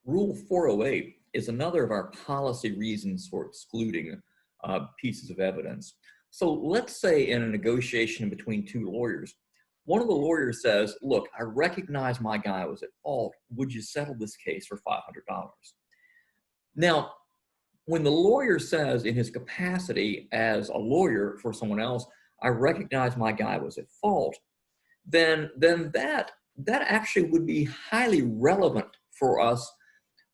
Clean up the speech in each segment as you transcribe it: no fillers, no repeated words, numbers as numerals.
Rule 408 is another of our policy reasons for excluding pieces of evidence. So let's say in a negotiation between two lawyers, one of the lawyers says, look, I recognize my guy was at fault. Would you settle this case for $500? Now, when the lawyer says in his capacity as a lawyer for someone else, I recognize my guy was at fault, then that actually would be highly relevant for us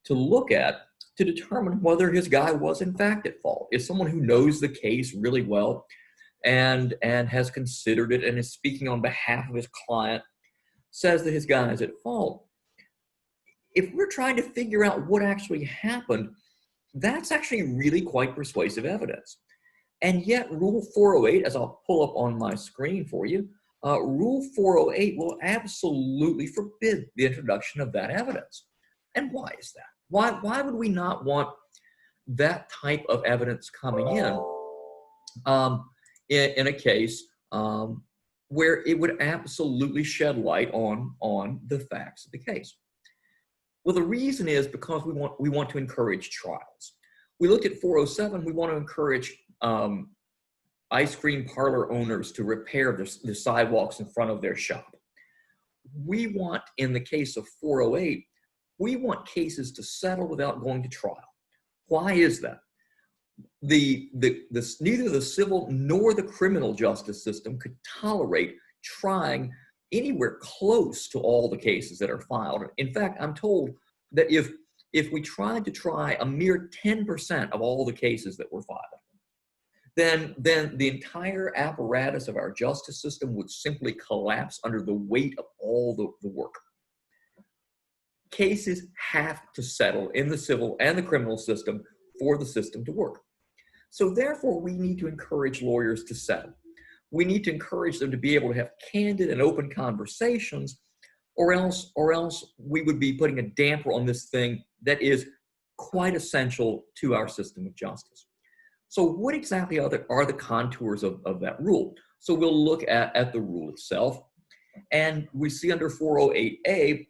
to look at to determine whether his guy was in fact at fault. If someone who knows the case really well and has considered it and is speaking on behalf of his client says that his guy is at fault, if we're trying to figure out what actually happened, that's actually really quite persuasive evidence. And yet Rule 408, as I'll pull up on my screen for you, Rule 408 will absolutely forbid the introduction of that evidence. And why is that? Why would we not want that type of evidence coming in a case where it would absolutely shed light on the facts of the case? Well, the reason is because we want to encourage trials. We look at 407, we want to encourage ice cream parlor owners to repair the sidewalks in front of their shop. We want, in the case of 408, we want cases to settle without going to trial. Why is that? Neither the civil nor the criminal justice system could tolerate trying anywhere close to all the cases that are filed. In fact, I'm told that if we tried to try a mere 10% of all the cases that were filed, then the entire apparatus of our justice system would simply collapse under the weight of all the work. Cases have to settle in the civil and the criminal system for the system to work. So therefore, we need to encourage lawyers to settle. We need to encourage them to be able to have candid and open conversations, or else we would be putting a damper on this thing that is quite essential to our system of justice. So what exactly are the contours of that rule? So we'll look at the rule itself, and we see under 408A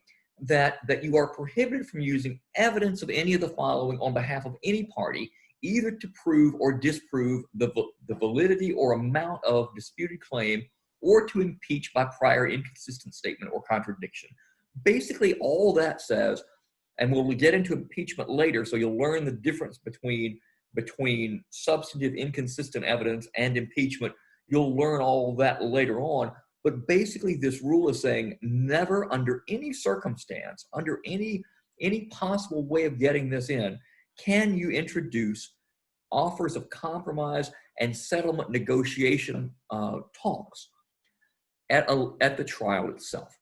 that you are prohibited from using evidence of any of the following on behalf of any party, either to prove or disprove the validity or amount of disputed claim, or to impeach by prior inconsistent statement or contradiction. Basically, all that says, and we'll get into impeachment later, so you'll learn the difference between substantive inconsistent evidence and impeachment. You'll learn all of that later on. But basically, this rule is saying never, under any circumstance, under any possible way of getting this in, can you introduce offers of compromise and settlement negotiation talks at the trial itself.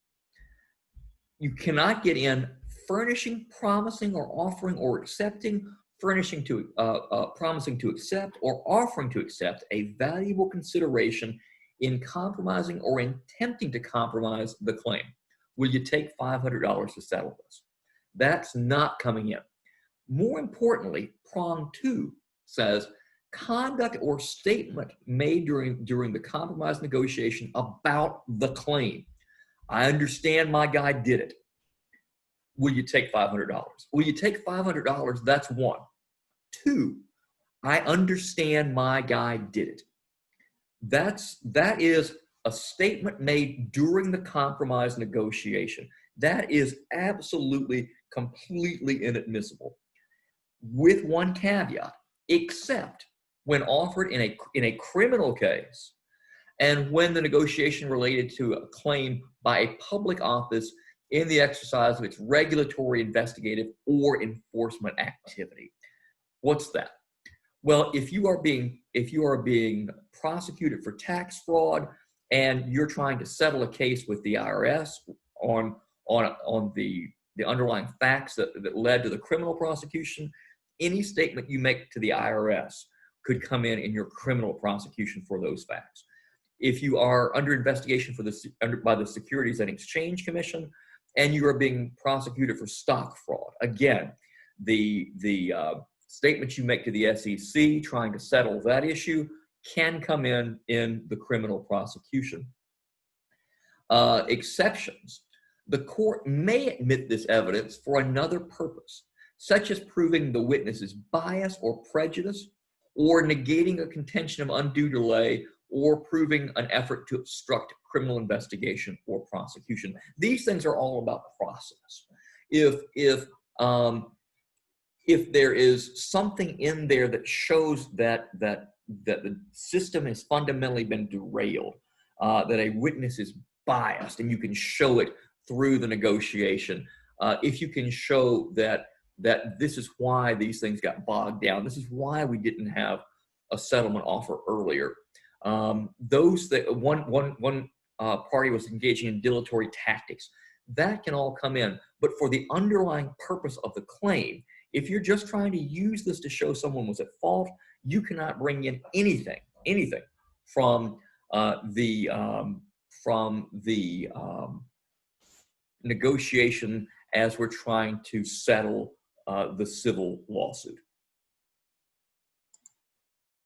You cannot get in furnishing, promising, or offering or accepting, furnishing to promising to accept or offering to accept a valuable consideration in compromising or in attempting to compromise the claim. Will you take $500 to settle this? That's not coming in. More importantly, prong 2 says conduct or statement made during the compromise negotiation about the claim. I understand my guy did it. Will you take $500? Will you take $500? That's 1. 2, I understand my guy did it. That is a statement made during the compromise negotiation. That is absolutely, completely inadmissible, with one caveat, except when offered in a criminal case and when the negotiation related to a claim by a public office in the exercise of its regulatory, investigative, or enforcement activity. What's that? Well, if you are being prosecuted for tax fraud and you're trying to settle a case with the IRS on the underlying facts that led to the criminal prosecution, any statement you make to the IRS could come in your criminal prosecution for those facts. If you are under investigation by the Securities and Exchange Commission and you are being prosecuted for stock fraud, again, the statements you make to the SEC trying to settle that issue can come in the criminal prosecution. Exceptions. The court may admit this evidence for another purpose. such as proving the witness is biased or prejudiced, or negating a contention of undue delay, or proving an effort to obstruct criminal investigation or prosecution. These things are all about process. If there is something in there that shows that the system has fundamentally been derailed, that a witness is biased, and you can show it through the negotiation, if you can show that this is why these things got bogged down, this is why we didn't have a settlement offer earlier. Those that one party was engaging in dilatory tactics, that can all come in. But for the underlying purpose of the claim, if you're just trying to use this to show someone was at fault, you cannot bring in anything from the negotiation as we're trying to settle the civil lawsuit.